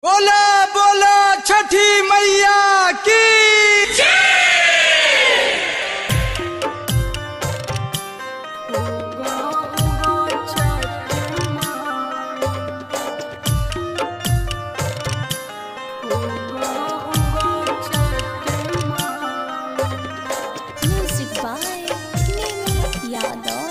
बोला बोला छठी मैया की Music by Mimi Yadav.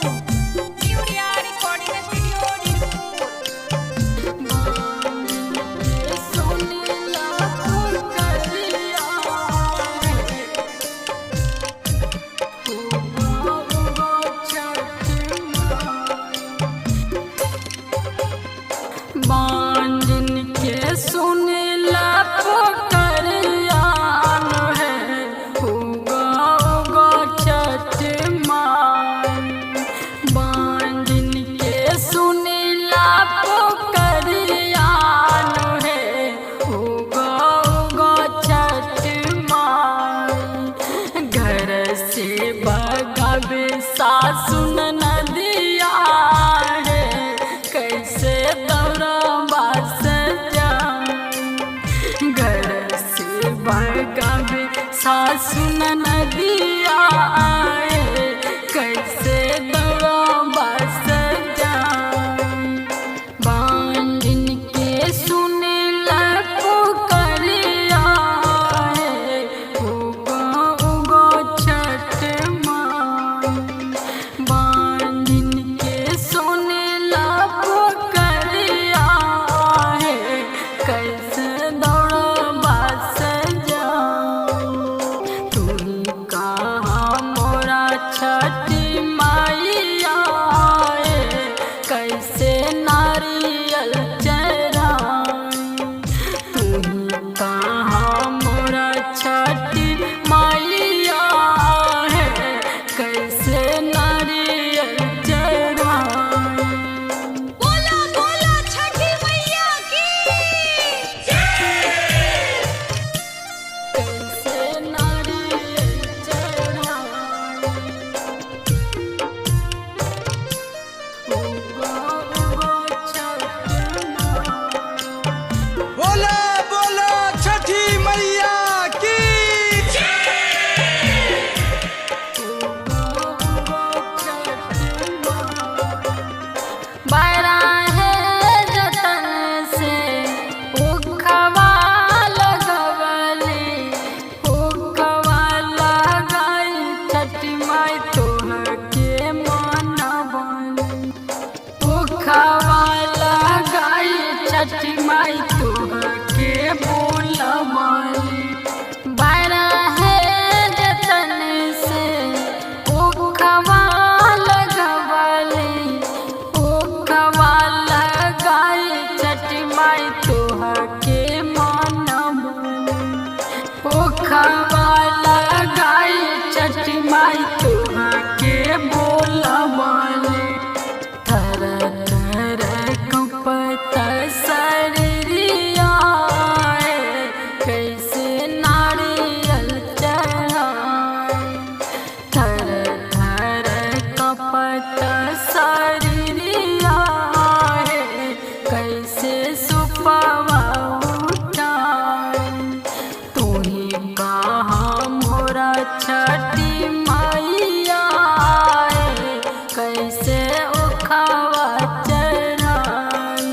बांधन के सुनेला पुकरियान है उगा उगा छठ माई। बांधन के सुनेला पुकरियान है उगा उगा छठ माई। घर से बगावे सासुन नदिया है कैसे दौड़वा सजाई। घर से बगावे सासुन नदिया आए कैसे दौड़वा सजाई। बांधन के सुनेला पुकरिया है उगा उगा छठ माई। बांधन के सुनेला पुकरिया है कैसे दौड़वा सजाई। तुही कहाँ मोरा छठी माइया है कैसे नारियल चढ़ाई। तुही कहाँ मोरा छठी माइया है कैसे नारियल चढ़ाई। बोला बोला छठी मैया की कैसे नारियल चढ़ाई। उगा उगा छठ माई। बोला बोला छठी मैया की बायरा है जतन से उखवा लगवली उखवा लगाई छठी माई तोहर के मनवली। उखवा लगाई छठी माई तोहर के बोलवली। बायरा है जतन से उखवा लगवली उखवा लगाई छठी माई तोहर के मनवली। उखवा लगाई छठी माई तोहर के बोलवली। थर थर कंपत शरीरिया कैसे नारियल चढ़ाई। थर थर कंपत शरीरिया कैसे सुपवा उठाई। तुही कहाँ मोरा छठी माइया कैसे उखवा चढ़ाई।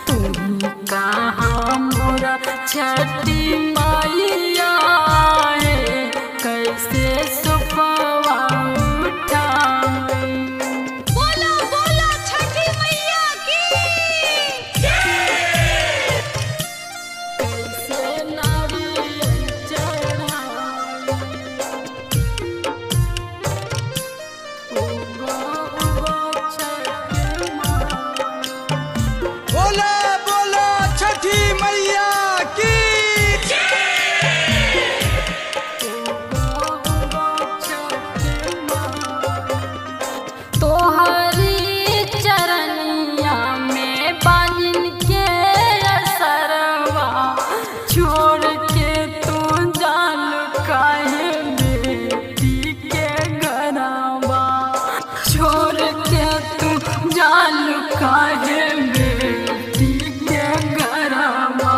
तुही कहाँ मोरा छठी माइया कैसे सुपवा उठाई। बोला बोला छठी मैया की कैसे नारियल चढ़ाई। उगा उगा छठ माई। बोला बोला छठी मैया की उगा उगा छठ माई। तोहरी चरनिया में बांधन के असरवा छोड़ के तू जाल काहे बेटी के घरवा। छोड़ के तू जाल काहे बेटी के घरवा।